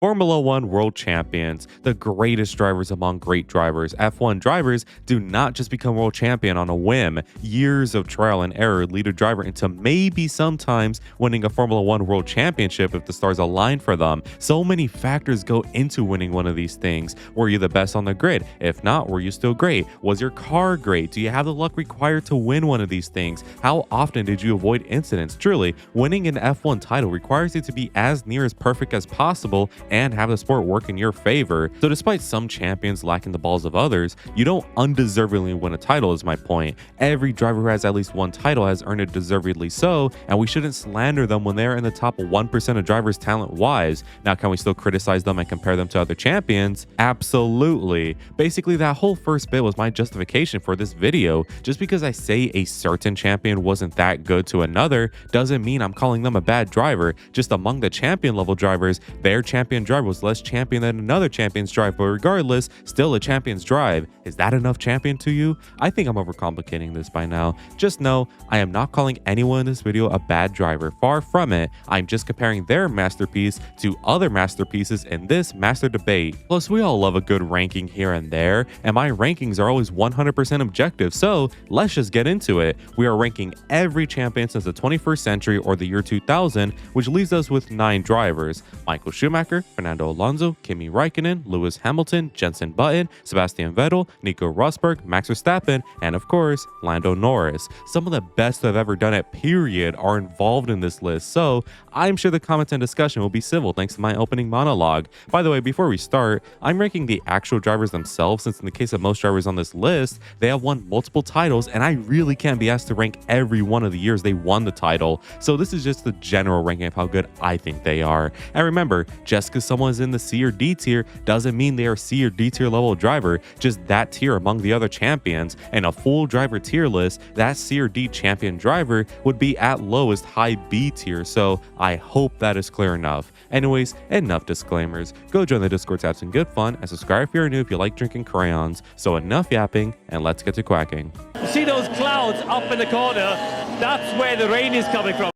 Formula One world champions, the greatest drivers among great drivers. F1 drivers do not just become world champion on a whim. Years of trial and error lead a driver into maybe sometimes winning a Formula One world championship if the stars align for them. So many factors go into winning one of these things. Were you the best on the grid? If not, were you still great? Was your car great? Do you have the luck required to win one of these things? How often did you avoid incidents? Truly, winning an F1 title requires you to be as near as perfect as possible and have the sport work in your favor. So despite some champions lacking the balls of others, you don't undeservingly win a title is my point. Every driver who has at least one title has earned it deservedly so, and we shouldn't slander them when they're in the top 1% of drivers talent-wise. Now, can we still criticize them and compare them to other champions? Absolutely. Basically, that whole first bit was my justification for this video. Just because I say a certain champion wasn't that good to another doesn't mean I'm calling them a bad driver. Just among the champion level drivers, their champion drive was less champion than another champion's drive, but regardless, still a champion's drive. Is that enough champion to you? I think I'm overcomplicating this by now. Just know, I am not calling anyone in this video a bad driver. Far from it. I'm just comparing their masterpiece to other masterpieces in this master debate. Plus, we all love a good ranking here and there, and my rankings are always 100% objective, so let's just get into it. We are ranking every champion since the 21st century or the year 2000, which leaves us with 9 drivers: Michael Schumacher, Fernando Alonso, Kimi Raikkonen, Lewis Hamilton, Jenson Button, Sebastian Vettel, Nico Rosberg, Max Verstappen, and of course, Lando Norris. Some of the best that have ever done it, period, are involved in this list, so I'm sure the comments and discussion will be civil thanks to my opening monologue. By the way, before we start, I'm ranking the actual drivers themselves, since in the case of most drivers on this list, they have won multiple titles, and I really can't be asked to rank every one of the years they won the title, so this is just the general ranking of how good I think they are. And remember, just because someone is in the C or D tier doesn't mean they are C or D tier level driver, just that tier among the other champions. In a full driver tier list, that C or D champion driver would be at lowest high B tier, so I hope that is clear enough. Anyways, enough disclaimers. Go join the Discord to have some good fun, and subscribe if you're new if you like drinking crayons. So enough yapping, and let's get to quacking. See those clouds up in the corner? That's where the rain is coming from.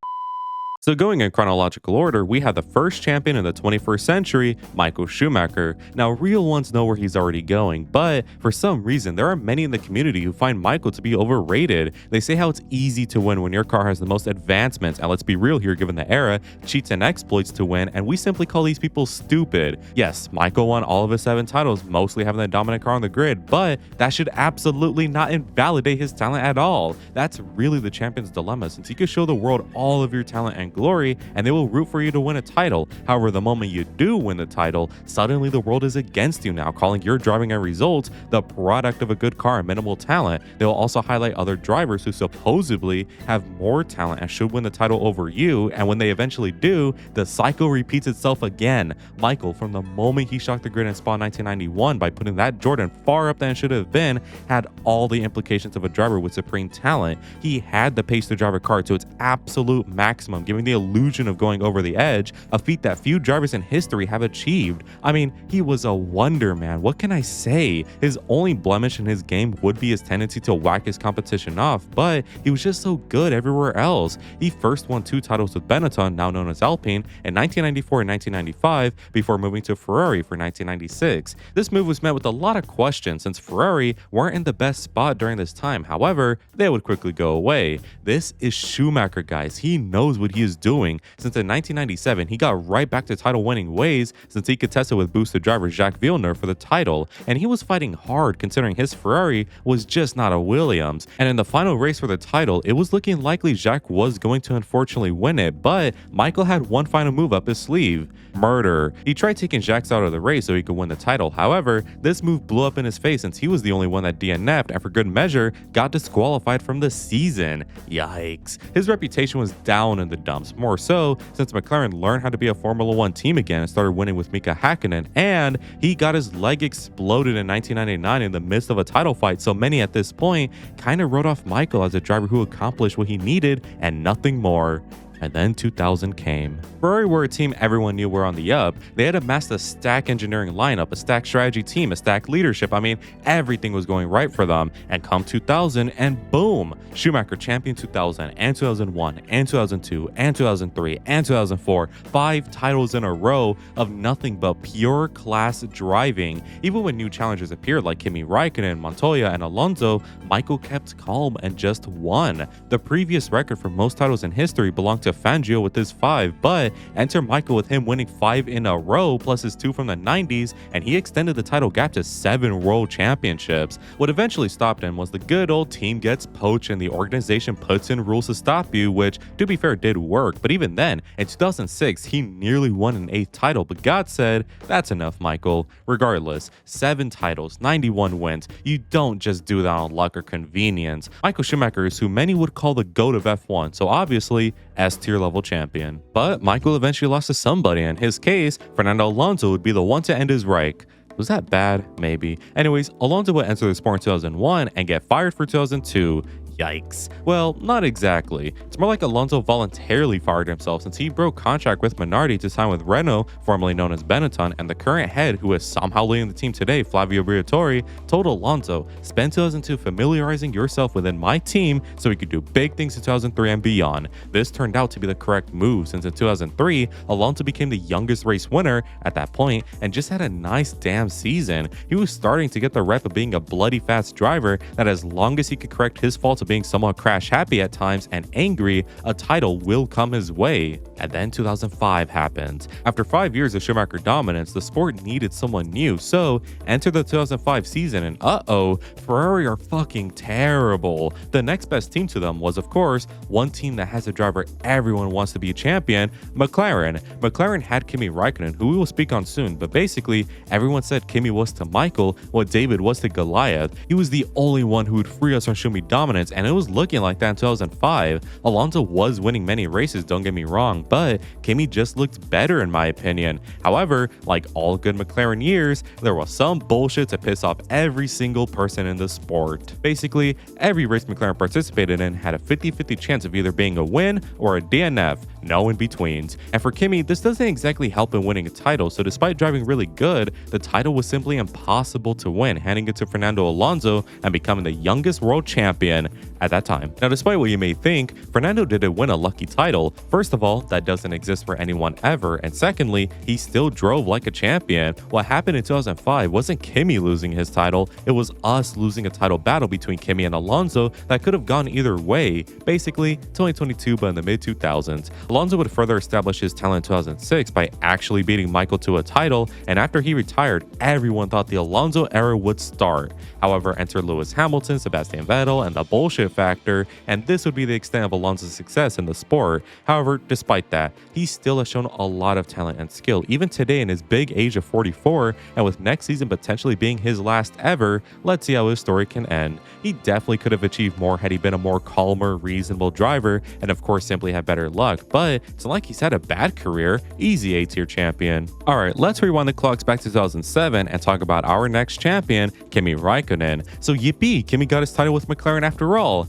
So going in chronological order, we have the first champion in the 21st century, Michael Schumacher. Now, real ones know where he's already going, but for some reason, there are many in the community who find Michael to be overrated. They say how it's easy to win when your car has the most advancements, and let's be real here given the era, cheats and exploits to win, and we simply call these people stupid. Yes, Michael won all of his 7 titles, mostly having the dominant car on the grid, but that should absolutely not invalidate his talent at all. That's really the champion's dilemma, since you can show the world all of your talent and glory, and they will root for you to win a title. However, the moment you do win the title, suddenly the world is against you now, calling your driving and results the product of a good car and minimal talent. They will also highlight other drivers who supposedly have more talent and should win the title over you, and when they eventually do, the cycle repeats itself again. Michael, from the moment he shocked the grid in Spa 1991 by putting that Jordan far up than it should have been, had all the implications of a driver with supreme talent. He had the pace to drive a car to its absolute maximum, giving the illusion of going over the edge, a feat that few drivers in history have achieved. I mean, he was a wonder, man. What can I say? His only blemish in his game would be his tendency to whack his competition off, but he was just so good everywhere else. He first won 2 titles with Benetton, now known as Alpine, in 1994 and 1995, before moving to Ferrari for 1996. This move was met with a lot of questions, since Ferrari weren't in the best spot during this time. However, they would quickly go away. This is Schumacher, guys. He knows what he is doing, since in 1997 he got right back to title winning ways, since he contested with boosted driver Jacques Villeneuve for the title, and he was fighting hard considering his Ferrari was just not a Williams. And in the final race for the title, it was looking likely Jacques was going to unfortunately win it, but Michael had one final move up his sleeve: murder. He tried taking Jacques out of the race so he could win the title. However, this move blew up in his face, since he was the only one that DNF'd and for good measure got disqualified from the season. Yikes. His reputation was down in the dumps, more so since McLaren learned how to be a Formula One team again and started winning with Mika Hakkinen, and he got his leg exploded in 1999 in the midst of a title fight, so many at this point kind of wrote off Michael as a driver who accomplished what he needed and nothing more. And then 2000 came. Ferrari were a team everyone knew were on the up. They had amassed a stack engineering lineup, a stack strategy team, a stack leadership. I mean, everything was going right for them. And come 2000, and boom! Schumacher champion 2000 and 2001 and 2002 and 2003 and 2004. 5 titles in a row of nothing but pure class driving. Even when new challengers appeared like Kimi Raikkonen, Montoya, and Alonso, Michael kept calm and just won. The previous record for most titles in history belonged to Fangio with his 5, but enter Michael with him winning 5 in a row plus his 2 from the 90s, and he extended the title gap to 7 world championships. What eventually stopped him was the good old team gets poached and the organization puts in rules to stop you, which to be fair did work, but even then, in 2006 he nearly won an 8th title, but God said, that's enough, Michael. Regardless, 7 titles, 91 wins, you don't just do that on luck or convenience. Michael Schumacher is who many would call the GOAT of F1, so obviously S-tier level champion. But Michael eventually lost to somebody. In his case, Fernando Alonso would be the one to end his reich. Was that bad? Maybe. Anyways, Alonso would enter the sport in 2001 and get fired for 2002. Yikes. Well, not exactly. It's more like Alonso voluntarily fired himself since he broke contract with Minardi to sign with Renault, formerly known as Benetton, and the current head, who is somehow leading the team today, Flavio Briatore, told Alonso, spend 2002 familiarizing yourself within my team so we could do big things in 2003 and beyond. This turned out to be the correct move since in 2003, Alonso became the youngest race winner at that point and just had a nice damn season. He was starting to get the rep of being a bloody fast driver that as long as he could correct his faults of being somewhat crash happy at times and angry, a title will come his way. And then 2005 happened. After 5 years of Schumacher dominance, the sport needed someone new, so enter the 2005 season and uh-oh, Ferrari are fucking terrible. The next best team to them was, of course, one team that has a driver everyone wants to be a champion, McLaren. McLaren had Kimi Raikkonen, who we will speak on soon, but basically, everyone said Kimi was to Michael what David was to Goliath. He was the only one who would free us from Schumi dominance, and it was looking like that in 2005. Alonso was winning many races, don't get me wrong, but Kimi just looked better in my opinion. However, like all good McLaren years, there was some bullshit to piss off every single person in the sport. Basically, every race McLaren participated in had a 50-50 chance of either being a win or a DNF, no in-betweens. And for Kimi, this doesn't exactly help in winning a title, so despite driving really good, the title was simply impossible to win, handing it to Fernando Alonso and becoming the youngest world champion at that time. Now, despite what you may think, Fernando didn't win a lucky title. First of all, that doesn't exist for anyone ever, and secondly, he still drove like a champion. What happened in 2005 wasn't Kimi losing his title, it was us losing a title battle between Kimi and Alonso that could have gone either way. Basically, 2022 but in the mid-2000s. Alonso would further establish his talent in 2006 by actually beating Michael to a title, and after he retired, everyone thought the Alonso era would start. However, enter Lewis Hamilton, Sebastian Vettel, and the bullshit factor, and this would be the extent of Alonso's success in the sport. However, despite that, he still has shown a lot of talent and skill, even today in his big age of 44, and with next season potentially being his last ever, let's see how his story can end. He definitely could have achieved more had he been a more calmer, reasonable driver, and of course simply had better luck, but it's not like he's had a bad career. Easy A-tier champion. Alright, let's rewind the clocks back to 2007 and talk about our next champion, Kimi Raikkonen. So yippee, Kimi got his title with McLaren after all.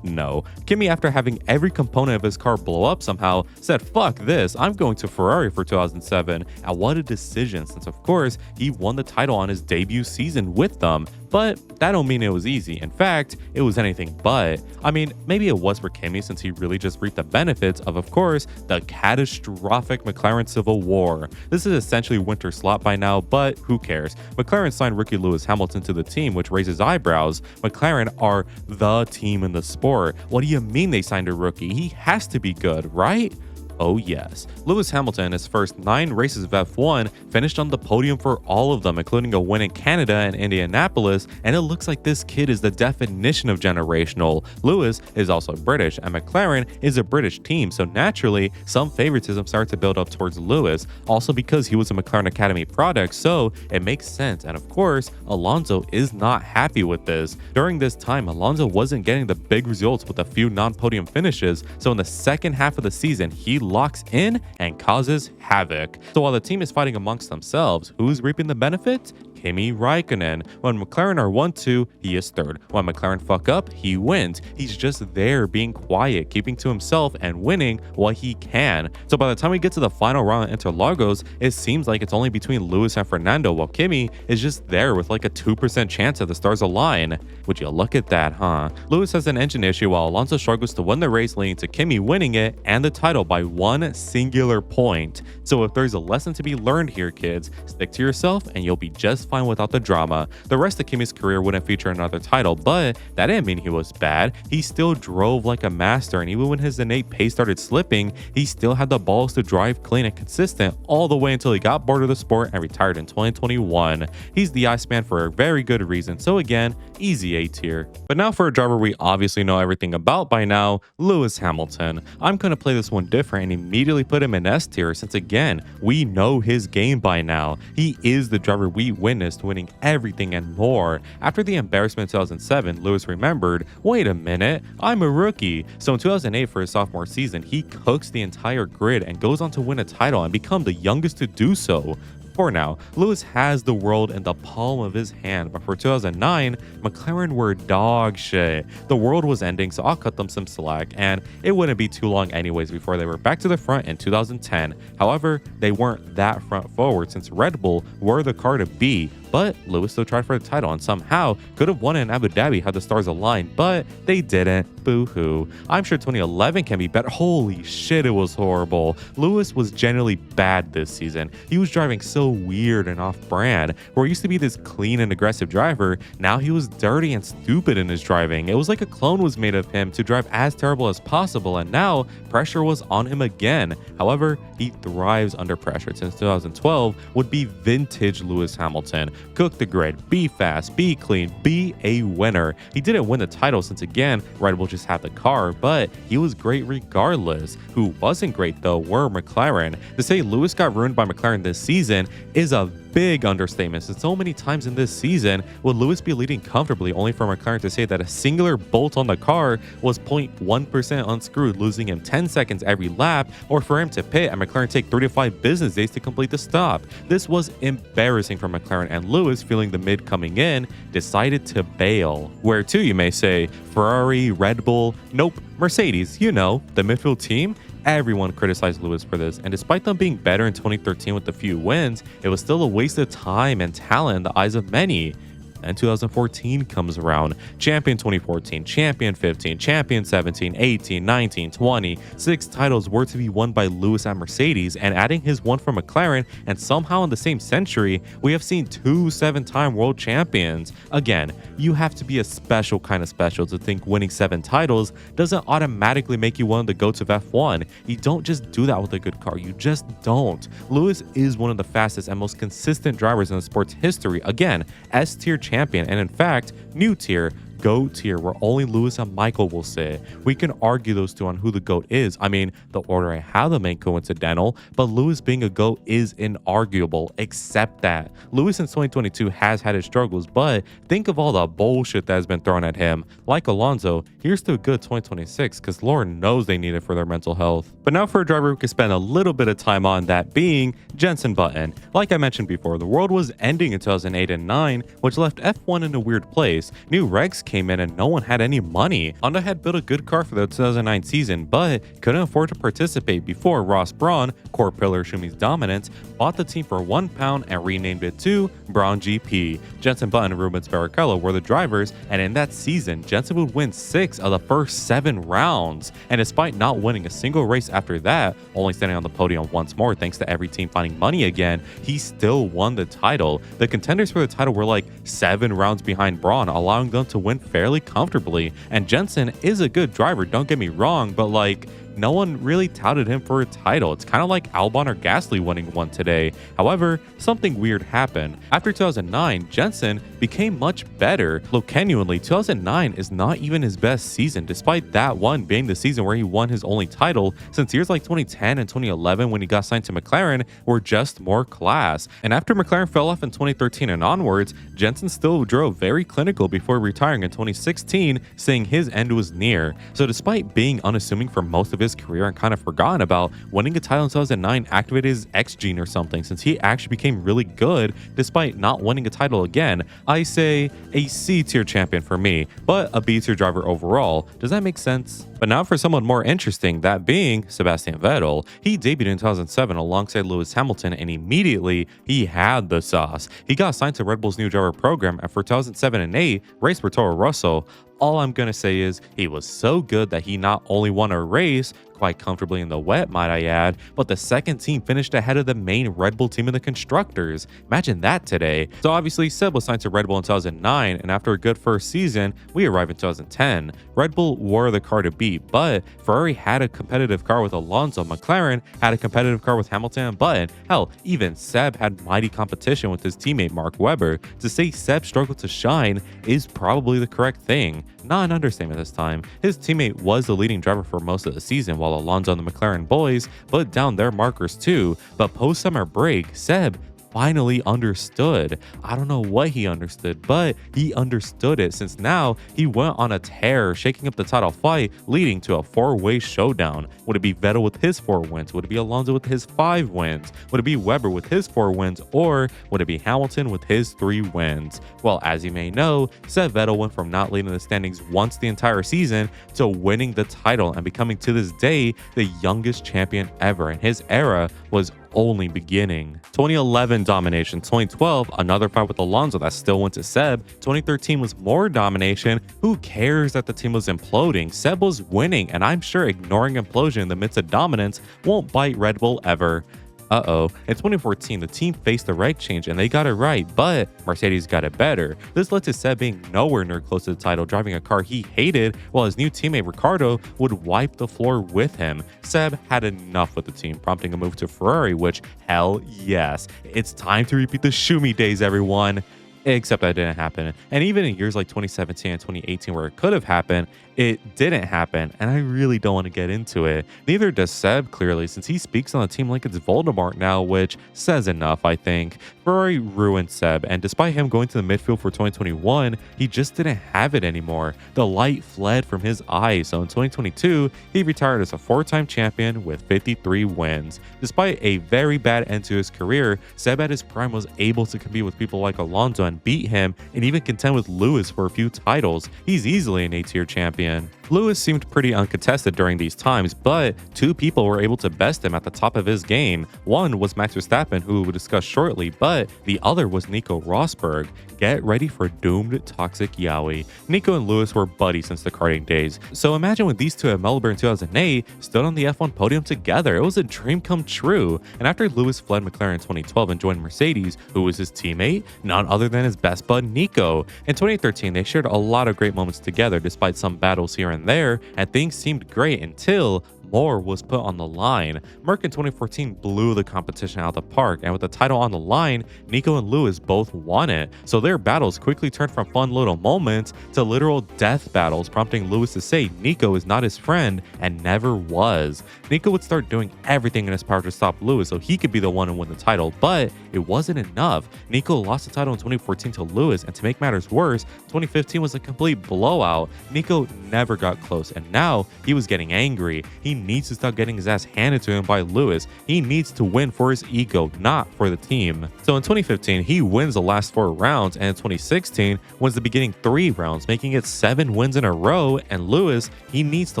No. Kimi, after having every component of his car blow up somehow, said, fuck this, I'm going to Ferrari for 2007. And what a decision, since of course, he won the title on his debut season with them. But that don't mean it was easy. In fact, it was anything but. I mean, maybe it was for Kimi since he really just reaped the benefits of course, the catastrophic McLaren Civil War. This is essentially winter slop by now, but who cares? McLaren signed rookie Lewis Hamilton to the team, which raises eyebrows. McLaren are the team in the sport. What do you mean they signed a rookie? He has to be good, right? Oh yes. Lewis Hamilton in his first 9 races of F1 finished on the podium for all of them, including a win in Canada and Indianapolis, and it looks like this kid is the definition of generational. Lewis is also British, and McLaren is a British team, so naturally, some favoritism started to build up towards Lewis, also because he was a McLaren Academy product, so it makes sense, and of course, Alonso is not happy with this. During this time, Alonso wasn't getting the big results with a few non-podium finishes, so in the second half of the season, he locks in and causes havoc. So while the team is fighting amongst themselves, who's reaping the benefits? Kimi Raikkonen. When McLaren are 1-2, he is third. When McLaren fuck up, he wins. He's just there being quiet, keeping to himself and winning what he can. So by the time we get to the final round at Interlagos, it seems like it's only between Lewis and Fernando, while Kimi is just there with like a 2% chance of the stars align. Would you look at that, huh? Lewis has an engine issue while Alonso struggles to win the race, leading to Kimi winning it and the title by one singular point. So if there's a lesson to be learned here, kids, stick to yourself and you'll be just fine without the drama. The rest of Kimi's career wouldn't feature another title, but that didn't mean he was bad. He still drove like a master, and even when his innate pace started slipping, he still had the balls to drive clean and consistent all the way until he got bored of the sport and retired in 2021. He's the Iceman for a very good reason, so again, easy A tier. But now for a driver we obviously know everything about by now, Lewis Hamilton. I'm gonna play this one different and immediately put him in S tier, since again, we know his game by now. He is the driver we witnessed winning everything and more. After the embarrassment in 2007, Lewis remembered, wait a minute, I'm a rookie. So in 2008 for his sophomore season, he cooks the entire grid and goes on to win a title and become the youngest to do so. For now, Lewis has the world in the palm of his hand, but for 2009, McLaren were dog shit. The world was ending, so I'll cut them some slack, and it wouldn't be too long anyways before they were back to the front in 2010. However, they weren't that front forward since Red Bull were the car to be, but Lewis still tried for the title and somehow could have won in Abu Dhabi had the stars aligned, but they didn't. Boo-hoo. I'm sure 2011 can be better. Holy shit, it was horrible. Lewis was generally bad this season. He was driving so weird and off-brand. Where he used to be this clean and aggressive driver, now he was dirty and stupid in his driving. It was like a clone was made of him to drive as terrible as possible, and now pressure was on him again. However, he thrives under pressure. Since 2012 would be vintage Lewis Hamilton. Cook the grid, be fast, be clean, be a winner. He didn't win the title since again, Red Bull just had the car, but he was great regardless. Who wasn't great though were McLaren. To say Lewis got ruined by McLaren this season is a big understatement, since so many times in this season would Lewis be leading comfortably, only for McLaren to say that a singular bolt on the car was 0.1% unscrewed, losing him 10 seconds every lap, or for him to pit and McLaren take 3 to 5 business days to complete the stop. This was embarrassing for McLaren, and Lewis, feeling the mid coming in, decided to bail. Where to, you may say? Ferrari, Red Bull? Nope, Mercedes, you know, the midfield team. Everyone criticized Lewis for this, and despite them being better in 2013 with a few wins, it was still a waste of time and talent in the eyes of many. And 2014 comes around. Champion 2014, Champion 15, Champion 17, 18, 19, 20. 6 titles were to be won by Lewis at Mercedes, and adding his one from McLaren, and somehow in the same century, we have seen 2 7-time world champions. Again, you have to be a special kind of special to think winning 7 titles doesn't automatically make you one of the GOATs of F1. You don't just do that with a good car, you just don't. Lewis is one of the fastest and most consistent drivers in the sport's history. Again, S tier champion, and in fact, new tier, GOAT tier, where only Lewis and Michael will sit. We can argue those two on who the GOAT is. I mean, the order I have them ain't coincidental, but Lewis being a GOAT is inarguable. Accept that. Lewis in 2022 has had his struggles, but think of all the bullshit that has been thrown at him. Like Alonso, here's to a good 2026, because Lord knows they need it for their mental health. But now for a driver who can spend a little bit of time on, that being Jenson Button. Like I mentioned before, the world was ending in 2008 and 9, which left F1 in a weird place. New regs came in and no one had any money. Honda had built a good car for the 2009 season, but couldn't afford to participate before Ross Brawn, core pillar Schumi's dominance, bought the team for £1 and renamed it to Brawn GP. Jenson Button and Rubens Barrichello were the drivers, and in that season, Jenson would win 6 of the first 7 rounds. And despite not winning a single race after that, only standing on the podium once more thanks to every team finding money again, he still won the title. The contenders for the title were like 7 rounds behind Brawn, allowing them to win fairly comfortably. And Jenson is a good driver, don't get me wrong, but like, no one really touted him for a title. It's kind of like Albon or Gasly winning one today. However, something weird happened. After 2009, Jenson became much better. Look, genuinely, 2009 is not even his best season, despite that one being the season where he won his only title, since years like 2010 and 2011 when he got signed to McLaren were just more class. And after McLaren fell off in 2013 and onwards, Jenson still drove very clinical before retiring in 2016, saying his end was near. So despite being unassuming for most of his career and kind of forgotten about, winning a title in 2009 activated his X gene or something, since he actually became really good despite not winning a title again. I say a C tier champion for me, but a B tier driver overall. Does that make sense? But now for someone more interesting, that being Sebastian Vettel. He debuted in 2007 alongside Lewis Hamilton, and immediately he had the sauce. He got signed to Red Bull's new driver program, and for 2007 and 8, raced for Toro Rosso. All I'm gonna say is he was so good that he not only won a race, quite comfortably in the wet might I add, but the second team finished ahead of the main Red Bull team in the constructors. Imagine that today. So obviously Seb was signed to Red Bull in 2009, and after a good first season, we arrived in 2010. Red Bull were the car to beat, but Ferrari had a competitive car with Alonso, McLaren had a competitive car with Hamilton and Button. Hell, even Seb had mighty competition with his teammate Mark Webber. To say Seb struggled to shine is probably the correct thing. Not an understatement this time. His teammate was the leading driver for most of the season, while Alonso and the McLaren boys put down their markers too. But post-summer break, Seb finally understood. I don't know what he understood, but he understood it, since now he went on a tear, shaking up the title fight, leading to a 4-way showdown. Would it be Vettel with his 4 wins? Would it be Alonso with his 5 wins? Would it be Webber with his 4 wins? Or would it be Hamilton with his 3 wins? Well, as you may know, Seb Vettel went from not leading the standings once the entire season to winning the title and becoming to this day the youngest champion ever, and his era was only beginning. 2011 domination, 2012 another fight with Alonso that still went to Seb. 2013 was more domination. Who cares that the team was imploding? Seb was winning, and I'm sure ignoring implosion in the midst of dominance won't bite Red Bull ever. In 2014, the team faced the right change and they got it right, but Mercedes got it better. This led to Seb being nowhere near close to the title, driving a car he hated, while his new teammate Ricciardo would wipe the floor with him. Seb had enough with the team, prompting a move to Ferrari, which, hell yes, it's time to repeat the Schumi days, everyone. Except that didn't happen. And even in years like 2017 and 2018 where it could have happened, it didn't happen, and I really don't want to get into it. Neither does Seb, clearly, since he speaks on the team like it's Voldemort now, which says enough, I think. Ferrari ruined Seb, and despite him going to the midfield for 2021, he just didn't have it anymore. The light fled from his eyes, so in 2022, he retired as a 4-time champion with 53 wins. Despite a very bad end to his career, Seb at his prime was able to compete with people like Alonso and beat him, and even contend with Lewis for a few titles. He's easily an A-tier champion. Lewis seemed pretty uncontested during these times, but 2 people were able to best him at the top of his game. One was Max Verstappen, who we'll discuss shortly, but the other was Nico Rosberg. Get ready for doomed toxic yaoi. Nico and Lewis were buddies since the karting days, so imagine when these two at Melbourne in 2008 stood on the F1 podium together. It was a dream come true. And after Lewis fled McLaren in 2012 and joined Mercedes, who was his teammate? None other than his best bud Nico. In 2013, they shared a lot of great moments together despite some battles here and there, and things seemed great until more was put on the line. Merck in 2014 blew the competition out of the park, and with the title on the line, Nico and Lewis both won it. So their battles quickly turned from fun little moments to literal death battles, prompting Lewis to say Nico is not his friend and never was. Nico would start doing everything in his power to stop Lewis so he could be the one to win the title, but it wasn't enough. Nico lost the title in 2014 to Lewis, and to make matters worse, 2015 was a complete blowout. Nico never got close, and now he was getting angry. He needs to stop getting his ass handed to him by Lewis. He needs to win for his ego, not for the team. So in 2015, he wins the last 4 rounds, and in 2016 wins the beginning 3 rounds, making it 7 wins in a row, and Lewis, he needs to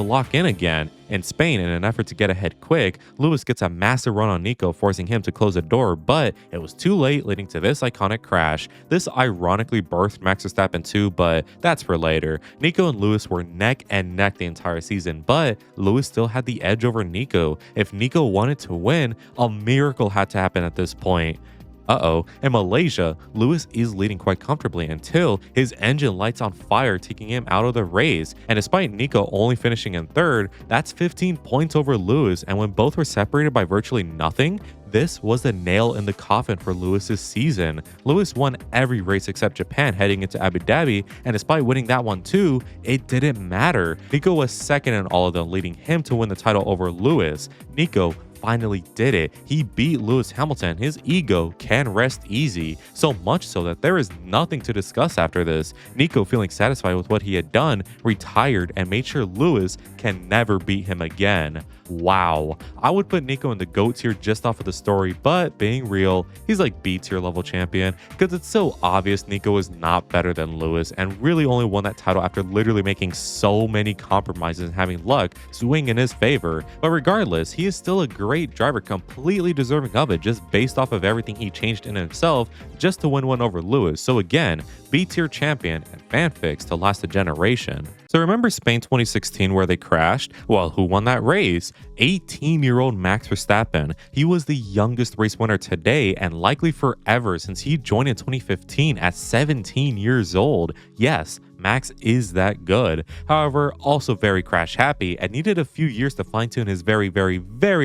lock in again. In Spain, in an effort to get ahead quick, Lewis gets a massive run on Nico, forcing him to close the door, but it was too late, leading to this iconic crash. This ironically birthed Max Verstappen too, but that's for later. Nico and Lewis were neck and neck the entire season, but Lewis still had the edge over Nico. If Nico wanted to win, a miracle had to happen at this point. In Malaysia, Lewis is leading quite comfortably until his engine lights on fire, taking him out of the race. And despite Nico only finishing in 3rd, that's 15 points over Lewis. And when both were separated by virtually nothing, this was the nail in the coffin for Lewis's season. Lewis won every race except Japan heading into Abu Dhabi, and despite winning that one too, it didn't matter. Nico was 2nd in all of them, leading him to win the title over Lewis. Nico finally did it. He beat Lewis Hamilton. His ego can rest easy, so much so that there is nothing to discuss after this. Nico, feeling satisfied with what he had done, retired and made sure Lewis can never beat him again. Wow. I would put Nico in the GOAT tier just off of the story, but being real, he's like B tier level champion because it's so obvious Nico is not better than Lewis and really only won that title after literally making so many compromises and having luck swing in his favor. But regardless, he is still a great driver, completely deserving of it just based off of everything he changed in himself just to win one over Lewis. So again, B tier champion and fanfics to last a generation. So remember Spain 2016 where they crashed? Well, who won that race? 18-year-old Max Verstappen. He was the youngest race winner today and likely forever since he joined in 2015 at 17 years old. Yes, Max is that good. However, also very crash happy and needed a few years to fine tune his very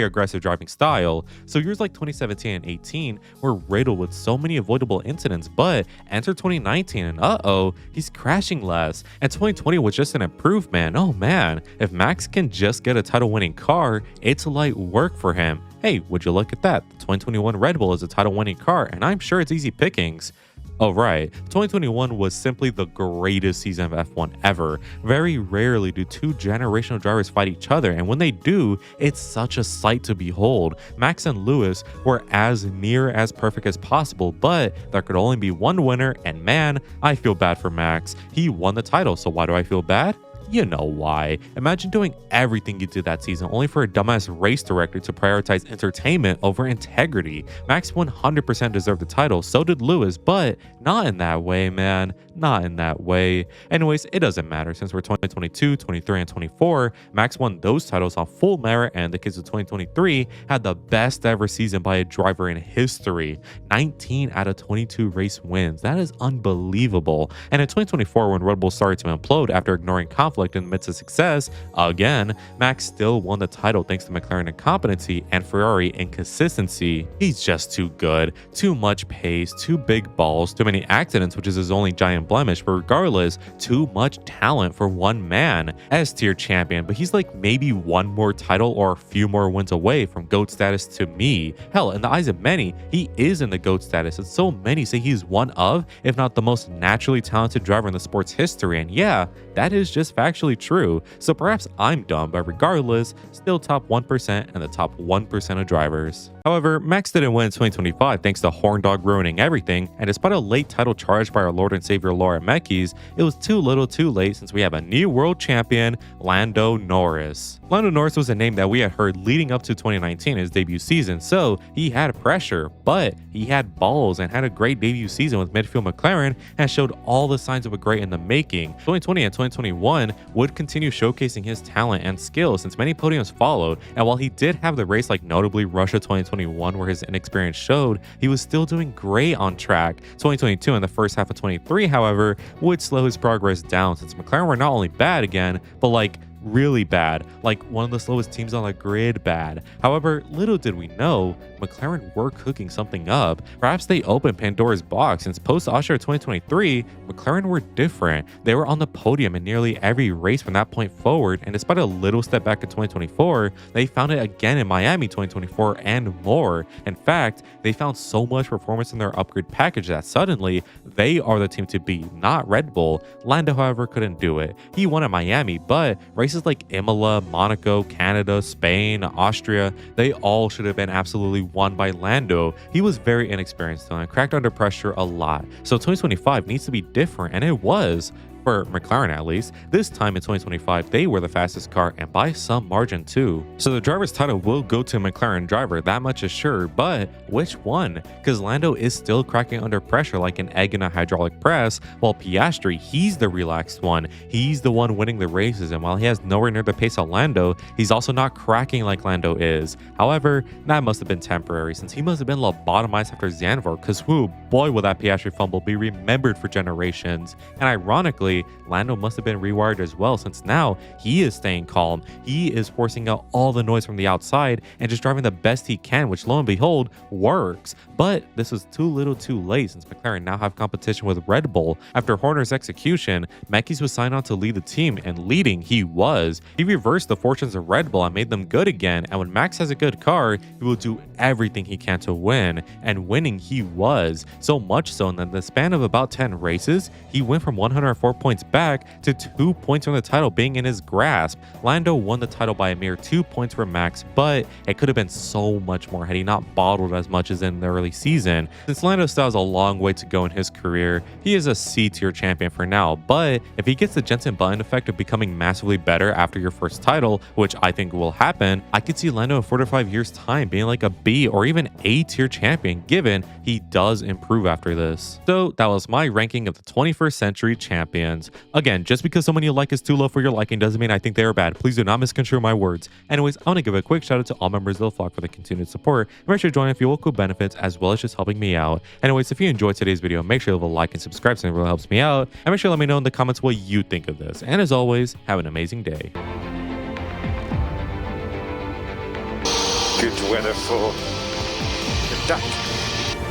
aggressive driving style. So years like 2017 and 18 were riddled with so many avoidable incidents, but enter 2019 and he's crashing less. And 2020 was just an improvement. Oh man, if Max can just get a title winning car, it's light work for him. Hey, would you look at that? The 2021 Red Bull is a title winning car and I'm sure it's easy pickings. Oh right, 2021 was simply the greatest season of F1 ever. Very rarely do two generational drivers fight each other, and when they do, it's such a sight to behold. Max and Lewis were as near as perfect as possible, but there could only be one winner, and man, I feel bad for Max. He won the title, so why do I feel bad? You know why. Imagine doing everything you did that season only for a dumbass race director to prioritize entertainment over integrity. Max 100% deserved the title, so did Lewis, but not in that way, man. Not in that way. Anyways, it doesn't matter since we're 2022, 23, and 24. Max won those titles on full merit, and the kids of 2023 had the best ever season by a driver in history. 19 out of 22 race wins. That is unbelievable. And in 2024, when Red Bull started to implode after ignoring conflict in the midst of success, again, Max still won the title thanks to McLaren incompetency and Ferrari inconsistency. He's just too good, too much pace, too big balls, too many accidents, which is his only giant blemish, but regardless, too much talent for one man. S tier champion, but he's like maybe one more title or a few more wins away from GOAT status to me. Hell, in the eyes of many, he is in the GOAT status, and so many say he's one of, if not the most naturally talented driver in the sport's history, and yeah, that is just factually true. So perhaps I'm dumb, but regardless, still top 1% and the top 1% of drivers. However, Max didn't win in 2025 thanks to Horn Dog ruining everything, and despite a late title charge by our Lord and Savior Laura Meckes, it was too little too late since we have a new world champion, Lando Norris. Lando Norris was a name that we had heard leading up to 2019, his debut season, so he had pressure, but he had balls and had a great debut season with midfield McLaren and showed all the signs of a great in the making. 2020 and 2021 would continue showcasing his talent and skill since many podiums followed, and while he did have the race like notably Russia 2021 where his inexperience showed, he was still doing great on track. 2022 and the first half of 23, however, would slow his progress down since McLaren were not only bad again, but like really bad, like one of the slowest teams on the grid bad. However, little did we know, McLaren were cooking something up. Perhaps they opened Pandora's box since post-Austria 2023, McLaren were different. They were on the podium in nearly every race from that point forward, and despite a little step back in 2024, they found it again in Miami 2024 and more. In fact, they found so much performance in their upgrade package that suddenly they are the team to beat, not Red Bull. Lando, however, couldn't do it. He won at Miami, but races like Imola, Monaco, Canada, Spain, Austria, they all should have been absolutely won by Lando. He was very inexperienced though and cracked under pressure a lot. So 2025 needs to be different, and it was. For McLaren at least. This time in 2025, they were the fastest car and by some margin too. So the driver's title will go to McLaren driver, that much is sure, but which one? Because Lando is still cracking under pressure like an egg in a hydraulic press, while Piastri, he's the relaxed one. He's the one winning the races, and while he has nowhere near the pace of Lando, he's also not cracking like Lando is. However, that must have been temporary since he must have been lobotomized after Zandvoort, because whoo, boy will that Piastri fumble be remembered for generations. And ironically, Lando must have been rewired as well since now he is staying calm. He is forcing out all the noise from the outside and just driving the best he can, which lo and behold works. But this was too little too late since McLaren now have competition with Red Bull. After Horner's execution, Meckes was signed on to lead the team, and leading he was. He reversed the fortunes of Red Bull and made them good again, and when Max has a good car, he will do everything he can to win, and winning he was. So much so in the span of about 10 races, he went from 104.2 points back to 2 points from the title being in his grasp. Lando won the title by a mere 2 points from Max, but it could have been so much more had he not bottled as much as in the early season. Since Lando still has a long way to go in his career, he is a C-tier champion for now, but if he gets the Jensen Button effect of becoming massively better after your first title, which I think will happen, I could see Lando in 4 to 5 years time being like a B or even A-tier champion given he does improve after this. So that was my ranking of the 21st century champions. Again, just because someone you like is too low for your liking doesn't mean I think they are bad. Please do not misconstrue my words. Anyways, I want to give a quick shout out to all members of the flock for the continued support. And make sure to join if you will cool benefits as well as just helping me out. Anyways, if you enjoyed today's video, make sure to leave a like and subscribe, so it really helps me out. And make sure to let me know in the comments what you think of this. And as always, have an amazing day. Good weather for the duck.